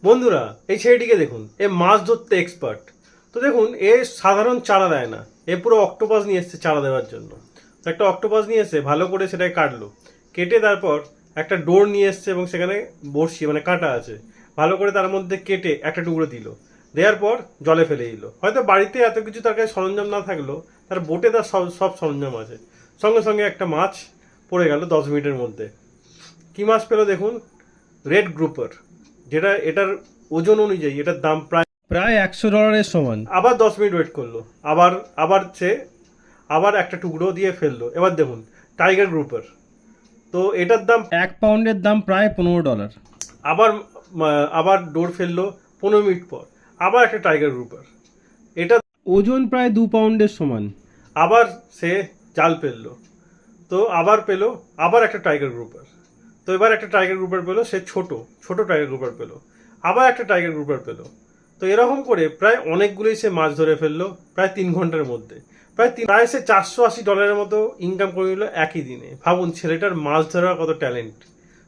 বন্ধুরা, এই ছেলেটিকে দেখুন, এ মাছ ধরতে এক্সপার্ট। তো দেখুন, এ সাধারণ চারা দেয় না, এ পুরো অক্টোপাস নিয়ে এসছে চারা দেওয়ার জন্য। তো একটা অক্টোপাস নিয়ে এসে ভালো করে সেটাকে কাটলো, কেটে তারপর একটা ডোর নিয়ে এসছে এবং সেখানে বড়শি মানে কাঁটা আছে, ভালো করে তার মধ্যে কেটে একটা টুকরো দিল। দেওয়ার পর জলে ফেলে দিল। হয়তো বাড়িতে এত কিছু তার কাছে সরঞ্জাম না থাকলেও তার বোটে তার সব সব সরঞ্জাম আছে। সঙ্গে সঙ্গে একটা মাছ পড়ে গেল 10 মিনিটের মধ্যে। কি মাছ পেলো দেখুন, রেড গ্রুপার, যেটা এটার ওজন অনুযায়ী এটার দাম প্রায় প্রায় $100 সমান। আবার 10 মিনিট ওয়েট করলো, আবার আবার সে আবার একটা টুকরো দিয়ে ফেললো। এবার দেখুন, টাইগার গ্রুপার, তো এটার দাম 1 পাউন্ডের দাম প্রায় $15। আবার আবার ডোর ফেললো 15 মিনিট পর, আবার একটা টাইগার গ্রুপার, এটা ওজন প্রায় 2 পাউন্ডের সমান। আবার সে জাল ফেললো, তো আবার পেলো আবার একটা টাইগার গ্রুপার। তো এবার একটা টাইগার গ্রুপার পেলো, সে ছোট ছোট টাইগার গ্রুপার পেলো। আবার একটা টাইগার গ্রুপার পেলো। তো এরকম করে প্রায় অনেকগুলোই সে মাছ ধরে ফেললো প্রায় 3 ঘন্টার মধ্যে। প্রায় সে $480 মতো ইনকাম করে নিল একই দিনে। ভাবুন ছেলেটার মাছ ধরার কত ট্যালেন্ট।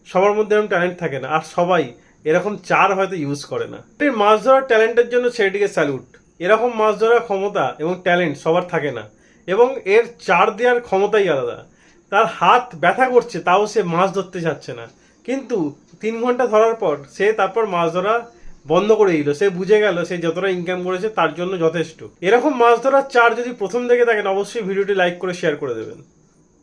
সবার মধ্যে এরকম ট্যালেন্ট থাকে না, আর সবাই এরকম চার হয়তো ইউজ করে না। এই মাছ ধরার ট্যালেন্টের জন্য ছেলেটিকে স্যালুট। এরকম মাছ ধরার ক্ষমতা এবং ট্যালেন্ট সবার থাকে না, এবং এর চার দেওয়ার ক্ষমতাই আলাদা। তার হাত ব্যথা করছে তাও সে মাছ ধরতে চাচ্ছে না, কিন্তু 3 ঘন্টা ধরার পর সে তারপর মাছ ধরা বন্ধ করে দিল। সে বুঝে গেল সে যতটা ইনকাম করেছে তার জন্য যথেষ্ট। এরকম মাছ ধরার চার যদি প্রথম দেখে থাকেন, অবশ্যই ভিডিওটি লাইক করে শেয়ার করে দেবেন।